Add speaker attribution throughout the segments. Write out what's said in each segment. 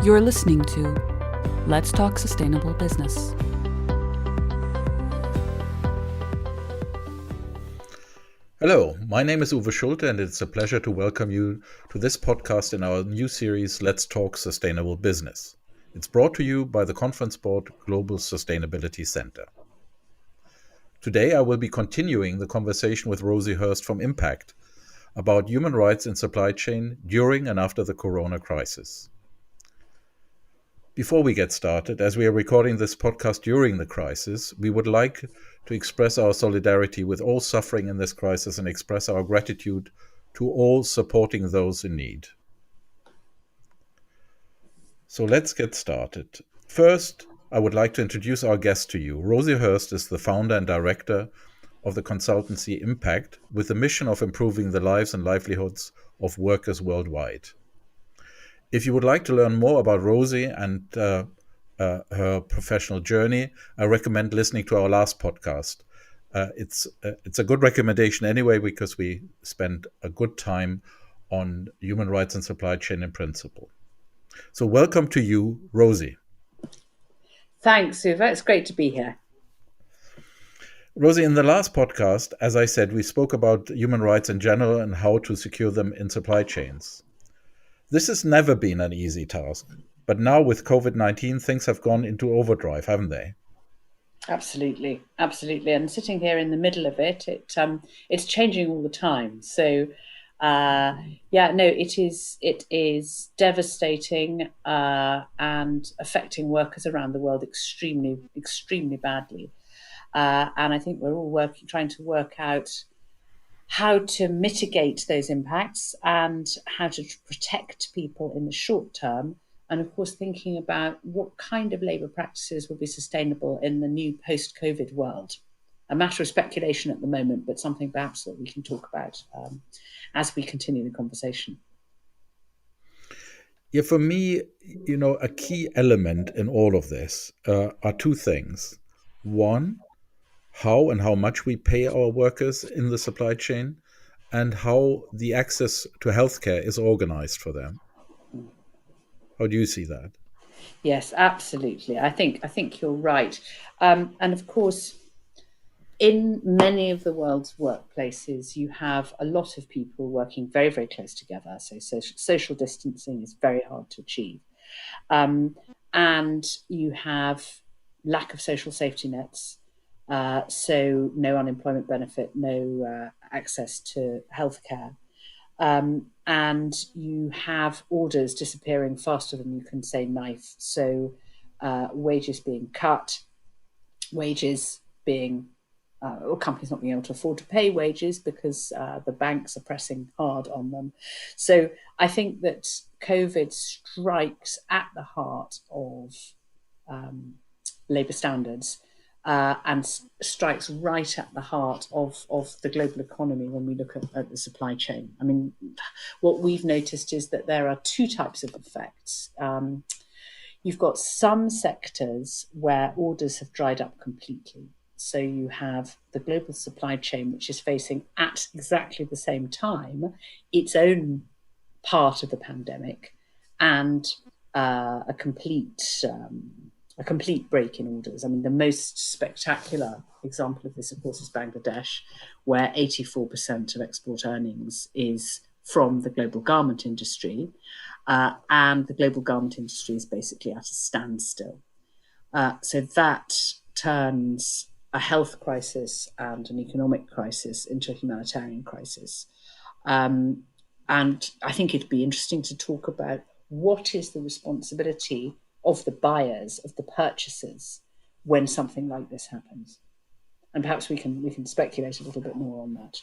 Speaker 1: You're listening to Let's Talk Sustainable Business.
Speaker 2: Hello, my name is Uwe Schulte, and it's a pleasure to welcome you to this podcast in our new series, Let's Talk Sustainable Business. It's brought to you by the Conference Board Global Sustainability Center. Today, I will be continuing the conversation with Rosie Hurst from Impact about human rights in supply chain during and after the corona crisis. Before we get started, as we are recording this podcast during the crisis, we would like to express our solidarity with all suffering in this crisis and express our gratitude to all supporting those in need. So let's get started. First, I would like to introduce our guest to you. Rosie Hurst is the founder and director of the consultancy Impact, with the mission of improving the lives and livelihoods of workers worldwide. If you would like to learn more about Rosie and her professional journey, I recommend listening to our last podcast. It's a good recommendation anyway, because we spent a good time on human rights and supply chain in principle. So welcome to you, Rosie.
Speaker 3: Thanks, Uwe. It's great to be here.
Speaker 2: Rosie, in the last podcast, as I said, we spoke about human rights in general and how to secure them in supply chains. This has never been an easy task, but now with COVID-19, things have gone into overdrive, haven't they?
Speaker 3: Absolutely. And sitting here in the middle of it, it's changing all the time. So, it is devastating and affecting workers around the world extremely, extremely badly. And I think we're all trying to work out how to mitigate those impacts and how to protect people in the short term. And of course, thinking about what kind of labour practices will be sustainable in the new post-COVID world. A matter of speculation at the moment, but something perhaps that we can talk about as we continue the conversation.
Speaker 2: Yeah, for me, a key element in all of this are two things. One, how much we pay our workers in the supply chain, and how the access to healthcare is organized for them. How do you see that?
Speaker 3: Yes, absolutely. I think you're right. And of course, in many of the world's workplaces, you have a lot of people working very, very close together. So social distancing is very hard to achieve. And you have lack of social safety nets. So no unemployment benefit, no access to healthcare. And you have orders disappearing faster than you can say knife. So wages being cut, wages being, or companies not being able to afford to pay wages because the banks are pressing hard on them. So I think that COVID strikes at the heart of labour standards. And strikes right at the heart of the global economy when we look at the supply chain. I mean, what we've noticed is that there are two types of effects. You've got some sectors where orders have dried up completely. So you have the global supply chain, which is facing at exactly the same time its own part of the pandemic and a complete break in orders. I mean, the most spectacular example of this, of course, is Bangladesh, where 84% of export earnings is from the global garment industry. And the global garment industry is basically at a standstill. So that turns a health crisis and an economic crisis into a humanitarian crisis. And I think it'd be interesting to talk about what is the responsibility of the buyers, of the purchasers, when something like this happens. And perhaps we can speculate a little bit more on that.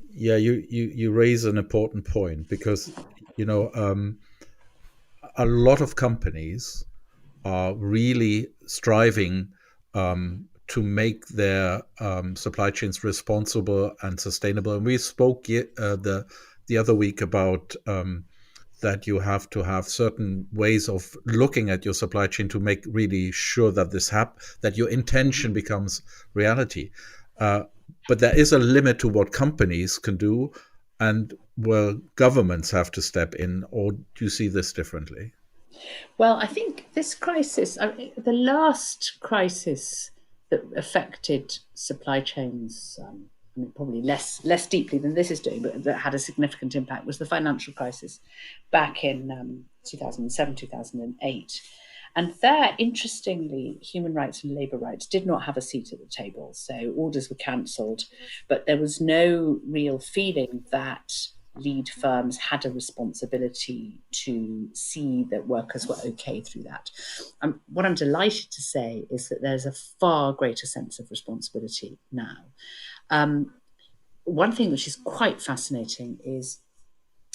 Speaker 2: Yeah, you raise an important point, because a lot of companies are really striving to make their supply chains responsible and sustainable. And we spoke the other week about that you have to have certain ways of looking at your supply chain to make really sure that that your intention becomes reality. But there is a limit to what companies can do, and governments have to step in. Or do you see this differently?
Speaker 3: Well, I think this crisis, the last crisis that affected supply chains, I mean, probably less deeply than this is doing, but that had a significant impact, was the financial crisis back in 2007, 2008. And there, interestingly, human rights and labour rights did not have a seat at the table. So orders were cancelled, but there was no real feeling that lead firms had a responsibility to see that workers were okay through that. What I'm delighted to say is that there's a far greater sense of responsibility now. One thing which is quite fascinating is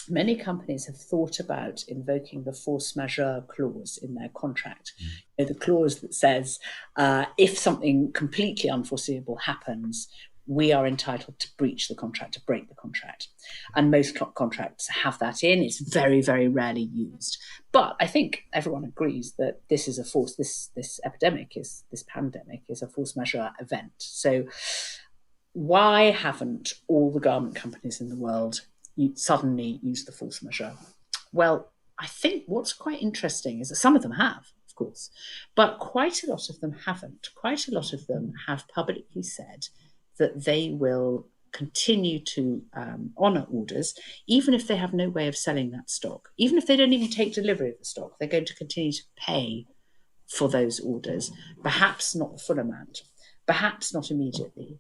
Speaker 3: many companies have thought about invoking the force majeure clause in their contract. You know, the clause that says if something completely unforeseeable happens, we are entitled to breach the contract, to break the contract. And most contracts have that in. It's very, very rarely used. But I think everyone agrees that this is a force, this pandemic is a force majeure event. So why haven't all the garment companies in the world suddenly used the force majeure? Well, I think what's quite interesting is that some of them have, of course, but quite a lot of them haven't. Quite a lot of them have publicly said that they will continue to honour orders, even if they have no way of selling that stock. Even if they don't even take delivery of the stock, they're going to continue to pay for those orders, perhaps not the full amount, perhaps not immediately,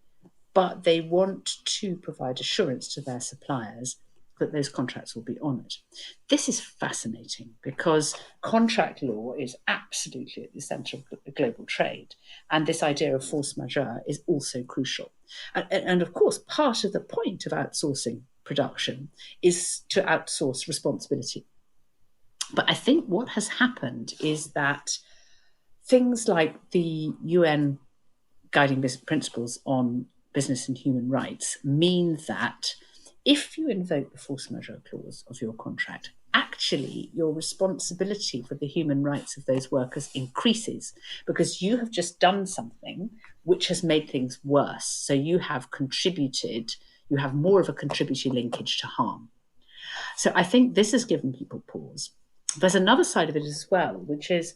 Speaker 3: but they want to provide assurance to their suppliers that those contracts will be honoured. This is fascinating because contract law is absolutely at the centre of global trade, and this idea of force majeure is also crucial. And of course, part of the point of outsourcing production is to outsource responsibility. But I think what has happened is that things like the UN guiding principles on business and human rights mean that if you invoke the force majeure clause of your contract, actually your responsibility for the human rights of those workers increases because you have just done something which has made things worse. So you have contributed, you have more of a contributory linkage to harm. So I think this has given people pause. There's another side of it as well, which is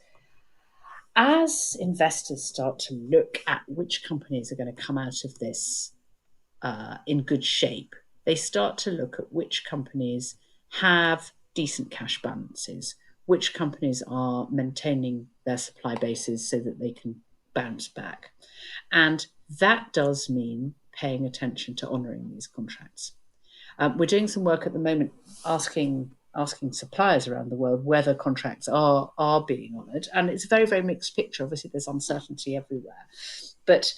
Speaker 3: as investors start to look at which companies are going to come out of this in good shape, they start to look at which companies have decent cash balances, which companies are maintaining their supply bases so that they can bounce back. And that does mean paying attention to honouring these contracts. We're doing some work at the moment asking suppliers around the world whether contracts are being honoured. And it's a very, very mixed picture. Obviously, there's uncertainty everywhere. But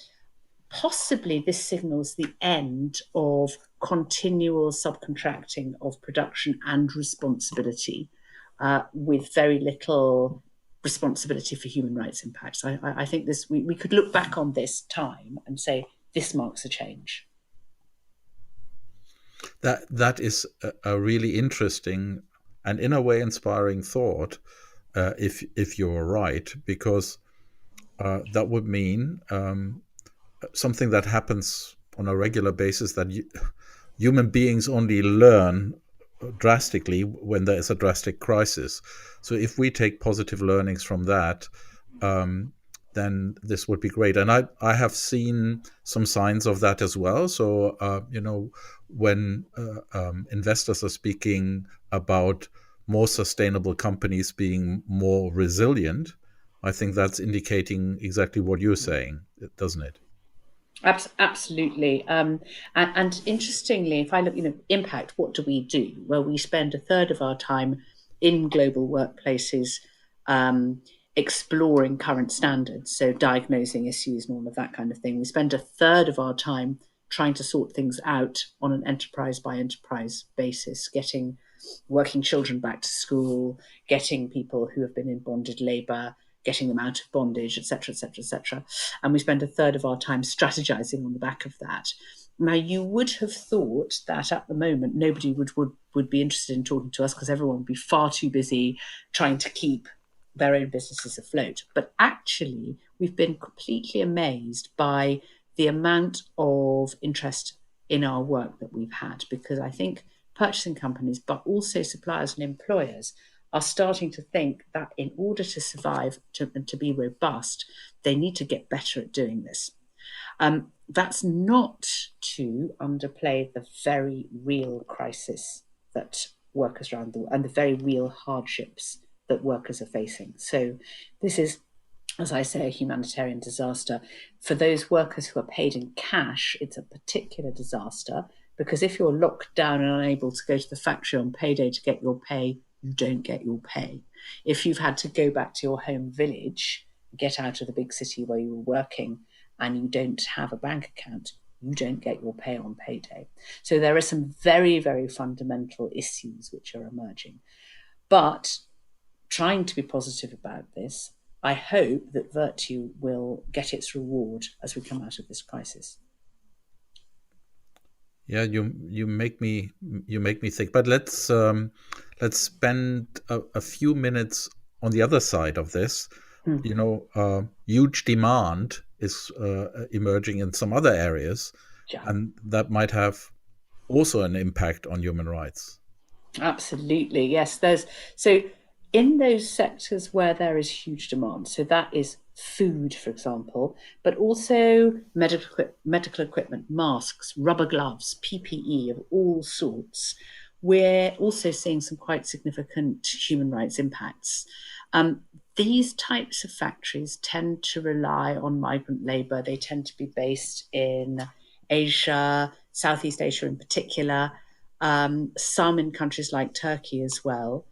Speaker 3: possibly this signals the end of continual subcontracting of production and responsibility with very little responsibility for human rights impacts. I think we could look back on this time and say this marks a change.
Speaker 2: That is a really interesting and in a way inspiring thought, if you're right, because that would mean something that happens on a regular basis, that human beings only learn drastically when there is a drastic crisis. So if we take positive learnings from that, then this would be great. And I have seen some signs of that as well. So, when investors are speaking about more sustainable companies being more resilient, I think that's indicating exactly what you're saying, doesn't it?
Speaker 3: Absolutely. And interestingly, if I look, impact, what do we do? Well, we spend a third of our time in global workplaces exploring current standards, so diagnosing issues and all of that kind of thing. We spend a third of our time trying to sort things out on an enterprise by enterprise basis, getting working children back to school, getting people who have been in bonded labour, getting them out of bondage, etc., etc., etc. And we spend a third of our time strategizing on the back of that. Now, you would have thought that at the moment nobody would be interested in talking to us because everyone would be far too busy trying to keep their own businesses afloat. But actually, we've been completely amazed by the amount of interest in our work that we've had, because I think purchasing companies, but also suppliers and employers, are starting to think that in order to survive and to be robust, they need to get better at doing this. That's not to underplay the very real crisis that workers around the world and the very real hardships that workers are facing. So this is, as I say, a humanitarian disaster. For those workers who are paid in cash, it's a particular disaster, because if you're locked down and unable to go to the factory on payday to get your pay, you don't get your pay. If you've had to go back to your home village, get out of the big city where you were working, and you don't have a bank account, you don't get your pay on payday. So there are some very, very fundamental issues which are emerging. But trying to be positive about this, I hope that virtue will get its reward as we come out of this crisis.
Speaker 2: Yeah, you make me think. But let's spend a few minutes on the other side of this. Huge demand is emerging in some other areas,
Speaker 3: Yeah.
Speaker 2: and that might have also an impact on human rights.
Speaker 3: Absolutely, yes. So in those sectors where there is huge demand, so that is food, for example, but also medical equipment, masks, rubber gloves, PPE of all sorts. We're also seeing some quite significant human rights impacts. These types of factories tend to rely on migrant labour. They tend to be based in Asia, Southeast Asia in particular, some in countries like Turkey as well.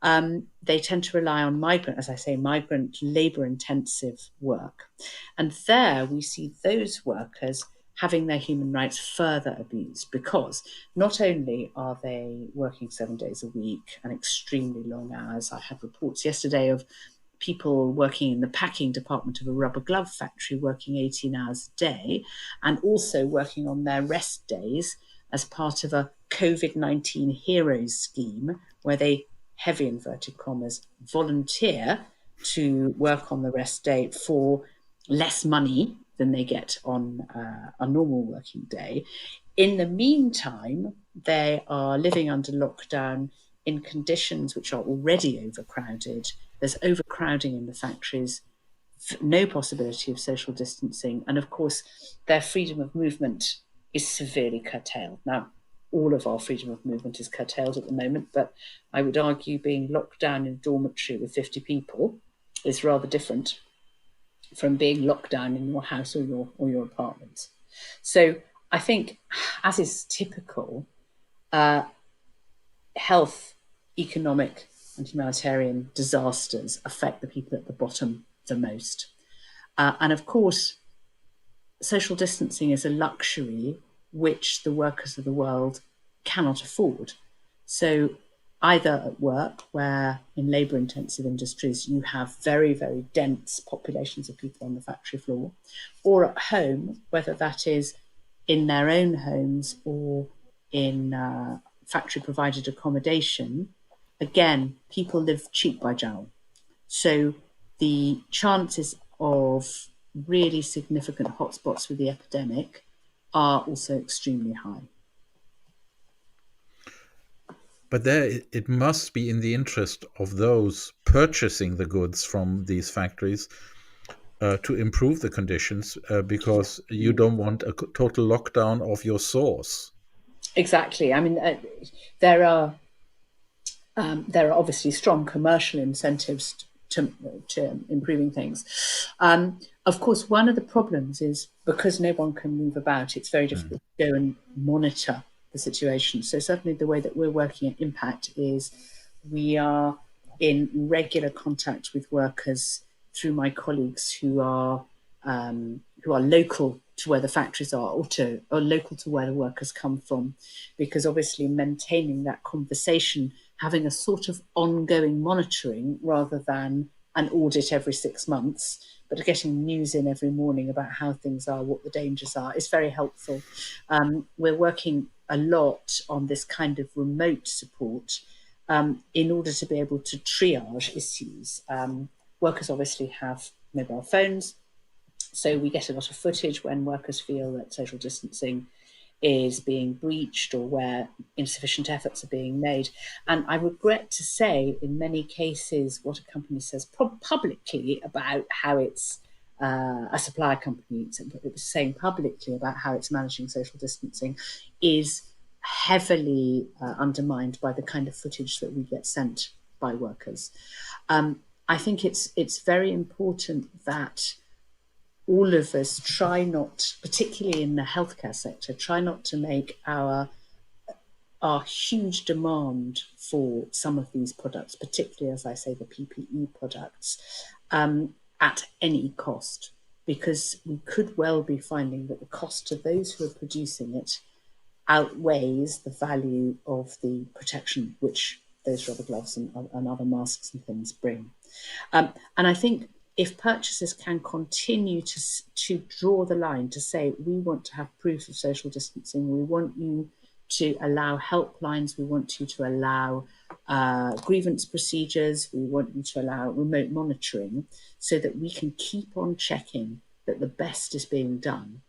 Speaker 3: They tend to rely on migrant labour intensive work. And there we see those workers having their human rights further abused, because not only are they working 7 days a week and extremely long hours. I had reports yesterday of people working in the packing department of a rubber glove factory working 18 hours a day, and also working on their rest days as part of a COVID-19 heroes scheme, where they, heavy inverted commas, volunteer to work on the rest day for less money than they get on a normal working day. In the meantime, they are living under lockdown in conditions which are already overcrowded. There's overcrowding in the factories, no possibility of social distancing, and of course, their freedom of movement is severely curtailed. Now, all of our freedom of movement is curtailed at the moment, but I would argue being locked down in a dormitory with 50 people is rather different from being locked down in your house or your apartment. So I think, as is typical, health, economic and humanitarian disasters affect the people at the bottom the most. And of course, social distancing is a luxury which the workers of the world cannot afford. So either at work, where in labour-intensive industries you have very, very dense populations of people on the factory floor, or at home, whether that is in their own homes or in factory-provided accommodation, again, people live cheek by jowl. So the chances of really significant hotspots with the epidemic are also extremely high.
Speaker 2: But there, it must be in the interest of those purchasing the goods from these factories to improve the conditions, because you don't want a total lockdown of your source. Exactly.
Speaker 3: I mean, there are obviously strong commercial incentives to improving things. Of course, one of the problems is, because no one can move about, it's very difficult to go and monitor the situation. So certainly the way that we're working at Impact is we are in regular contact with workers through my colleagues who are local to where the factories are, or local to where the workers come from, because obviously maintaining that conversation, having a sort of ongoing monitoring rather than an audit every 6 months, but getting news in every morning about how things are, what the dangers are, is very helpful. We're working a lot on this kind of remote support in order to be able to triage issues. Workers obviously have mobile phones, so we get a lot of footage when workers feel that social distancing is being breached or where insufficient efforts are being made. And I regret to say, in many cases, what a company says publicly about how it's a supplier company, it was saying publicly about how it's managing social distancing, is heavily undermined by the kind of footage that we get sent by workers. I think it's very important that all of us try not, particularly in the healthcare sector, try not to make our huge demand for some of these products, particularly, as I say, the PPE products, at any cost, because we could well be finding that the cost to those who are producing it outweighs the value of the protection which those rubber gloves and other masks and things bring. And I think if purchasers can continue to draw the line to say, we want to have proof of social distancing, we want you to allow helplines, we want you to allow grievance procedures, we want you to allow remote monitoring so that we can keep on checking that the best is being done.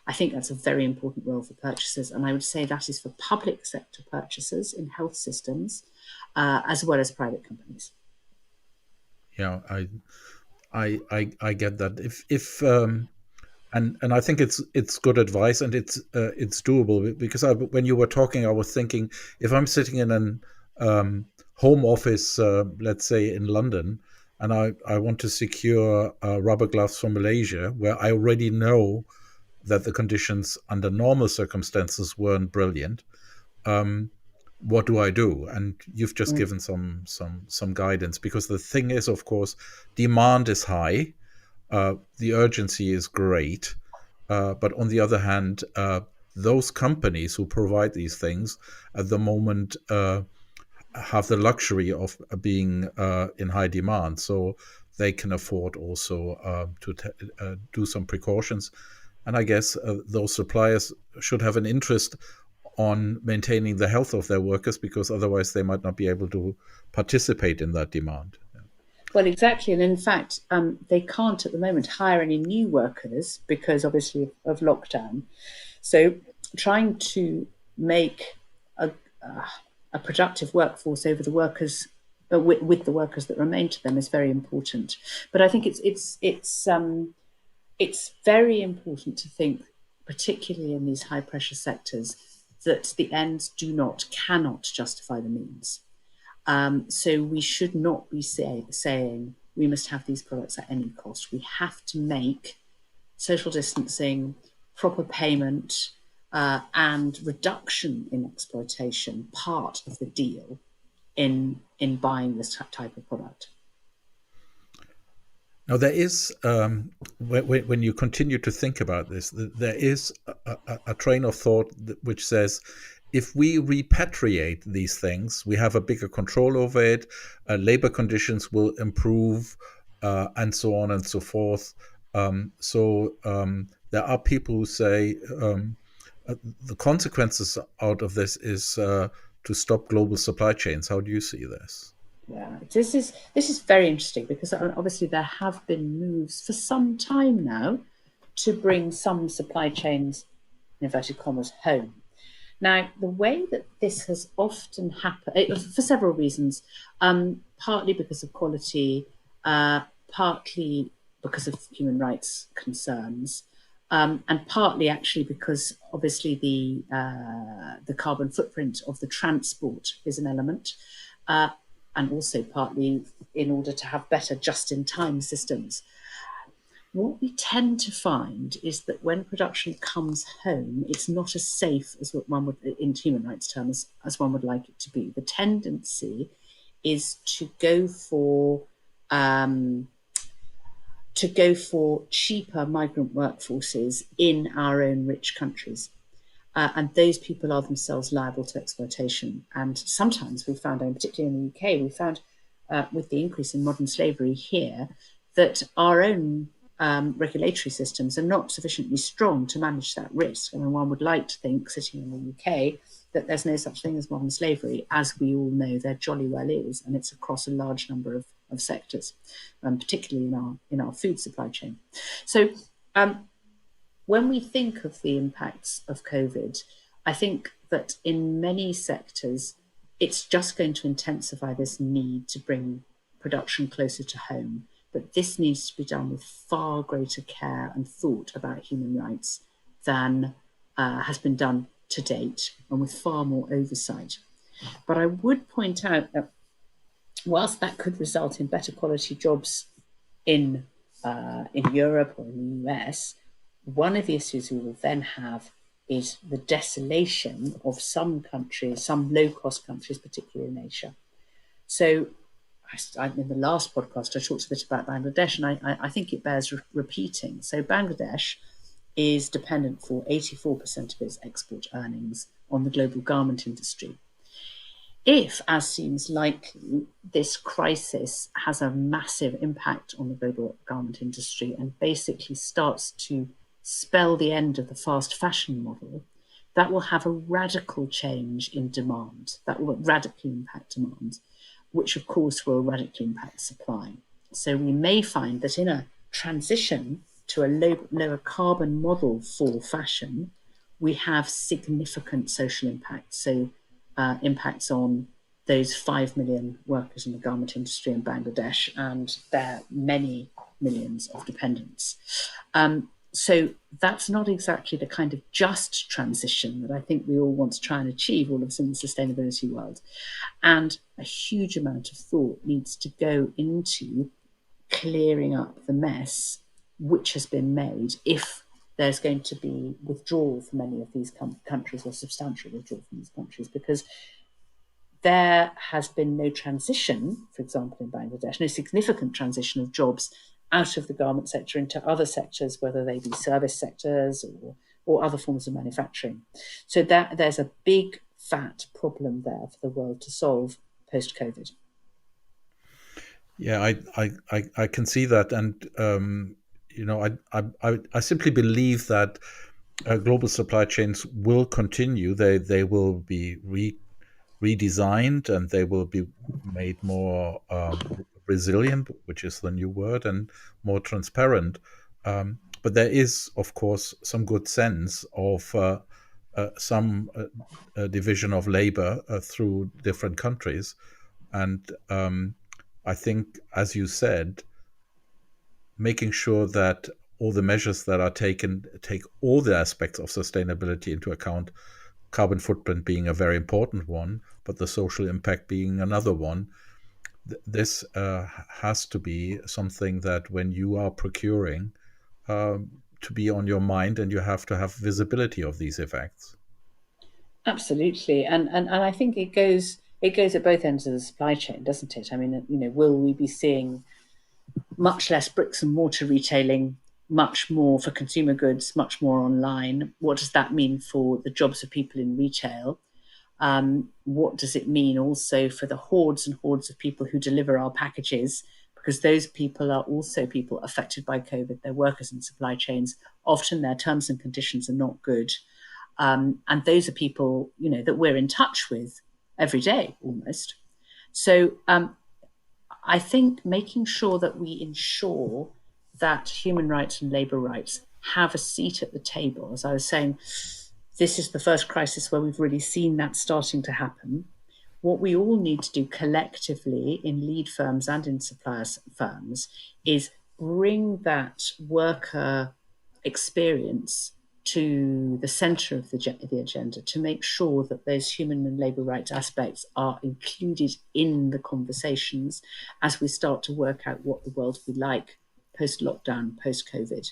Speaker 3: I think that's a very important role for purchasers, and I would say that is for public sector purchasers in health systems, as well as private companies.
Speaker 2: Yeah, I get that. If and I think it's good advice, and it's doable, because when you were talking, I was thinking, if I'm sitting in an home office, let's say in London, and I want to secure rubber gloves from Malaysia, where I already know that the conditions under normal circumstances weren't brilliant. What do I do? And you've just given some guidance, because the thing is, of course, demand is high, the urgency is great, but on the other hand, those companies who provide these things at the moment have the luxury of being in high demand, so they can afford also to do some precautions. And I guess those suppliers should have an interest on maintaining the health of their workers, because otherwise they might not be able to participate in that demand.
Speaker 3: Well, exactly. And in fact, they can't at the moment hire any new workers because obviously of lockdown. So trying to make a productive workforce over the workers, with the workers that remain to them, is very important. But I think it's very important to think, particularly in these high pressure sectors, that the ends cannot justify the means. So we should not be saying we must have these products at any cost. We have to make social distancing, proper payment, and reduction in exploitation part of the deal in buying this type of product.
Speaker 2: Now, there is, when you continue to think about this, there is a train of thought which says, if we repatriate these things, we have a bigger control over it, labor conditions will improve, and so on and so forth. So there are people who say the consequences out of this is to stop global supply chains. How do you see this?
Speaker 3: Yeah, this is very interesting, because obviously there have been moves for some time now to bring some supply chains, in inverted commas, home. Now, the way that this has often happened, for several reasons, partly because of quality, partly because of human rights concerns, and partly actually because obviously the carbon footprint of the transport is an element. And also partly in order to have better just-in-time systems. What we tend to find is that when production comes home, it's not as safe as what one would, in human rights terms, as one would like it to be. The tendency is to go for cheaper migrant workforces in our own rich countries. And those people are themselves liable to exploitation. And sometimes we found, and particularly in the UK, we found with the increase in modern slavery here, that our own regulatory systems are not sufficiently strong to manage that risk. I mean, one would like to think, sitting in the UK, that there's no such thing as modern slavery. As we all know, there jolly well is, and it's across a large number of sectors, particularly in our food supply chain. So when we think of the impacts of COVID, I think that in many sectors, it's just going to intensify this need to bring production closer to home. But this needs to be done with far greater care and thought about human rights than has been done to date, and with far more oversight. But I would point out that whilst that could result in better quality jobs in Europe or in the US, one of the issues we will then have is the desolation of some countries, some low-cost countries, particularly in Asia. So in the last podcast, I talked a bit about Bangladesh, and I think it bears repeating. So Bangladesh is dependent for 84% of its export earnings on the global garment industry. If, as seems likely, this crisis has a massive impact on the global garment industry and basically starts to spell the end of the fast fashion model, that will have a radical change in demand. That will radically impact demand, which of course will radically impact supply. So we may find that in a transition to a lower carbon model for fashion, we have significant social impacts. So impacts on those 5 million workers in the garment industry in Bangladesh and their many millions of dependents. So that's not exactly the kind of just transition that I think we all want to try and achieve, all of us in the sustainability world. And a huge amount of thought needs to go into clearing up the mess which has been made if there's going to be withdrawal from many of these countries, or substantial withdrawal from these countries, because there has been no transition, for example, in Bangladesh, no significant transition of jobs out of the garment sector into other sectors, whether they be service sectors or other forms of manufacturing. So that there's a big, fat problem there for the world to solve post-COVID.
Speaker 2: Yeah, I can see that, and I simply believe that global supply chains will continue. They will be redesigned, and they will be made more resilient, which is the new word, and more transparent. But there is, of course, some good sense of some division of labor through different countries. And I think, as you said, making sure that all the measures that are taken take all the aspects of sustainability into account, carbon footprint being a very important one, but the social impact being another one. This has to be something that when you are procuring, to be on your mind, and you have to have visibility of these effects.
Speaker 3: Absolutely, and I think it goes at both ends of the supply chain, doesn't it? I mean, will we be seeing much less bricks and mortar retailing, much more for consumer goods, much more online? What does that mean for the jobs of people in retail? What does it mean also for the hordes and hordes of people who deliver our packages? Because those people are also people affected by COVID. They're workers in supply chains. Often their terms and conditions are not good. And those are people, that we're in touch with every day almost. So I think making sure that we ensure that human rights and labour rights have a seat at the table, as I was saying, this is the first crisis where we've really seen that starting to happen. What we all need to do collectively in lead firms and in supplier firms is bring that worker experience to the centre of the agenda, to make sure that those human and labour rights aspects are included in the conversations as we start to work out what the world will be like post-lockdown, post-COVID.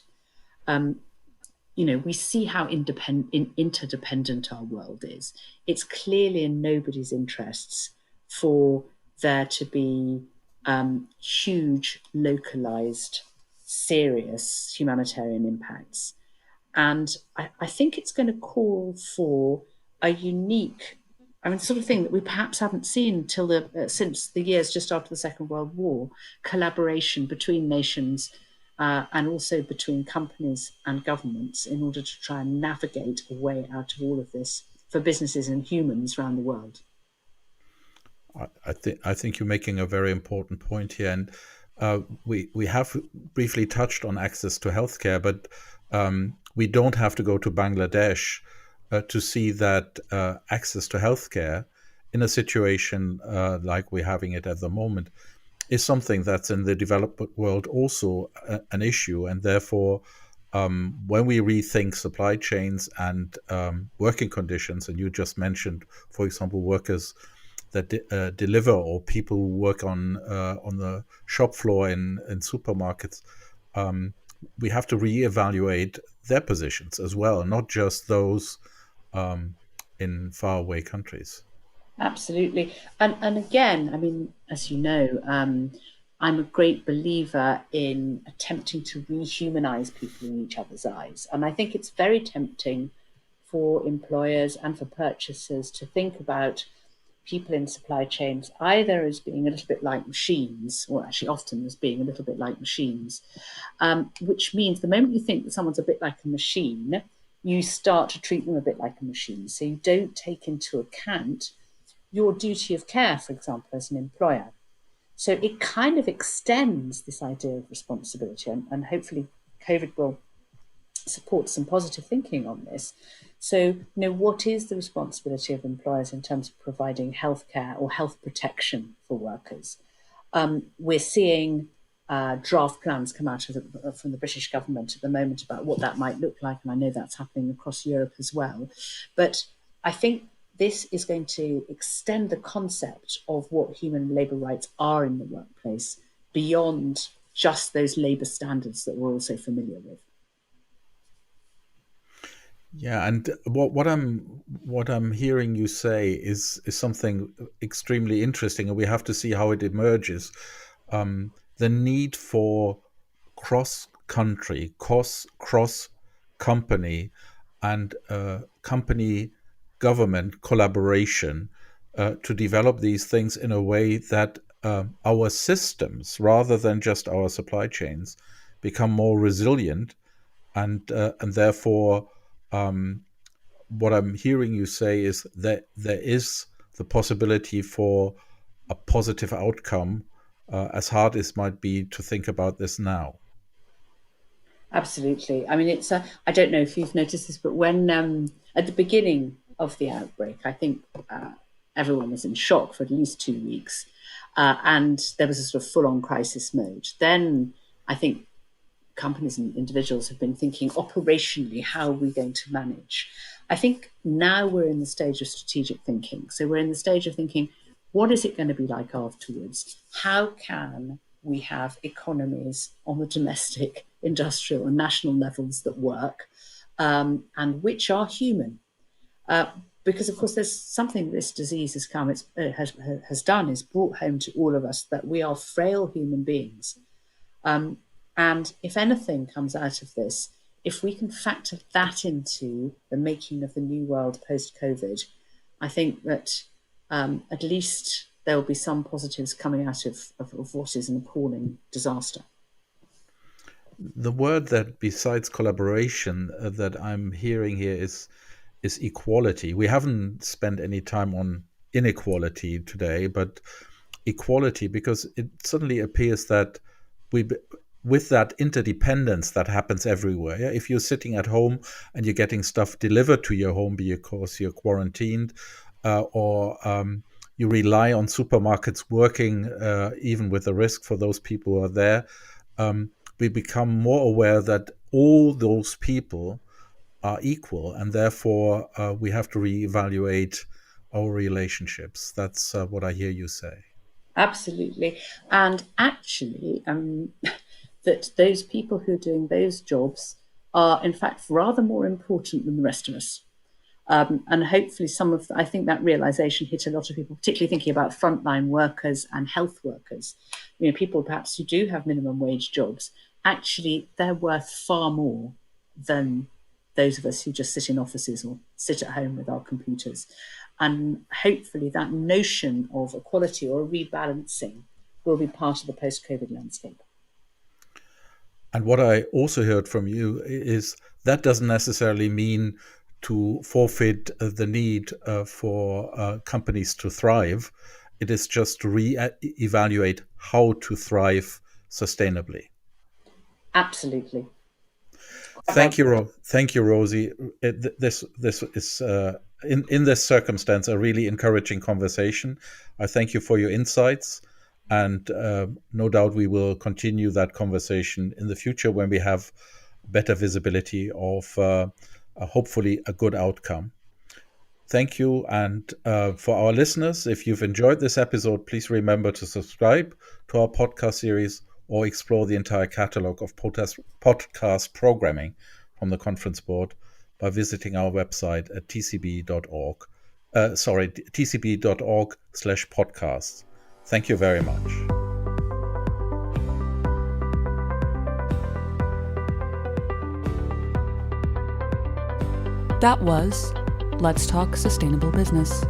Speaker 3: We see how interdependent our world is. It's clearly in nobody's interests for there to be huge, localised, serious humanitarian impacts. And I think it's going to call for a unique, sort of thing that we perhaps haven't seen since the years just after the Second World War, collaboration between nations and also between companies and governments in order to try and navigate a way out of all of this for businesses and humans around the world.
Speaker 2: I think you're making a very important point here, and we have briefly touched on access to healthcare, but we don't have to go to Bangladesh to see that access to healthcare in a situation like we're having it at the moment is something that's in the developed world also an issue. And therefore, when we rethink supply chains and working conditions, and you just mentioned, for example, workers that deliver or people who work on the shop floor in supermarkets, we have to reevaluate their positions as well, not just those in faraway countries.
Speaker 3: Absolutely. And again, I mean, as you know, I'm a great believer in attempting to rehumanize people in each other's eyes. And I think it's very tempting for employers and for purchasers to think about people in supply chains either as being a little bit like machines, or actually often as being a little bit like machines, which means the moment you think that someone's a bit like a machine, you start to treat them a bit like a machine. So you don't take into account your duty of care, for example, as an employer. So it kind of extends this idea of responsibility, and hopefully COVID will support some positive thinking on this. So, what is the responsibility of employers in terms of providing healthcare or health protection for workers? We're seeing draft plans come out from the British government at the moment about what that might look like, and I know that's happening across Europe as well. But I think this is going to extend the concept of what human and labour rights are in the workplace beyond just those labour standards that we're all so familiar with.
Speaker 2: Yeah, and what I'm hearing you say is something extremely interesting, and we have to see how it emerges. The need for cross-country, cross-company, and company government collaboration to develop these things in a way that our systems, rather than just our supply chains, become more resilient, and therefore what I'm hearing you say is that there is the possibility for a positive outcome, as hard as it might be to think about this now.
Speaker 3: Absolutely. I mean, I don't know if you've noticed this, but when at the beginning of the outbreak, I think everyone was in shock for at least 2 weeks, and there was a sort of full-on crisis mode. Then I think companies and individuals have been thinking operationally, how are we going to manage? I think now we're in the stage of strategic thinking. So we're in the stage of thinking, what is it going to be like afterwards? How can we have economies on the domestic, industrial, and national levels that work, and which are human? Because, of course, there's something this disease has done, is brought home to all of us that we are frail human beings. And if anything comes out of this, if we can factor that into the making of the new world post-COVID, I think that at least there will be some positives coming out of what is an appalling disaster.
Speaker 2: The word that, besides collaboration, that I'm hearing here is equality. We haven't spent any time on inequality today, but equality, because it suddenly appears that we, with that interdependence that happens everywhere. Yeah? If you're sitting at home and you're getting stuff delivered to your home because you're quarantined, or you rely on supermarkets working, even with the risk for those people who are there, we become more aware that all those people are equal, and therefore we have to reevaluate our relationships. That's what I hear you say.
Speaker 3: Absolutely. And actually, that those people who are doing those jobs are, in fact, rather more important than the rest of us. And hopefully I think that realization hit a lot of people, particularly thinking about frontline workers and health workers. People perhaps who do have minimum wage jobs, actually they're worth far more than those of us who just sit in offices or sit at home with our computers. And hopefully that notion of equality or rebalancing will be part of the post-COVID landscape.
Speaker 2: And what I also heard from you is that doesn't necessarily mean to forfeit the need for companies to thrive. It is just to re-evaluate how to thrive sustainably.
Speaker 3: Absolutely.
Speaker 2: Thank you, Rosie. This is in this circumstance a really encouraging conversation. I thank you for your insights, and no doubt we will continue that conversation in the future when we have better visibility of hopefully a good outcome. Thank you, and for our listeners, if you've enjoyed this episode, please remember to subscribe to our podcast series or explore the entire catalog of podcast programming from the Conference Board by visiting our website at tcb.org. tcb.org/podcasts. Thank you very much.
Speaker 1: That was Let's Talk Sustainable Business.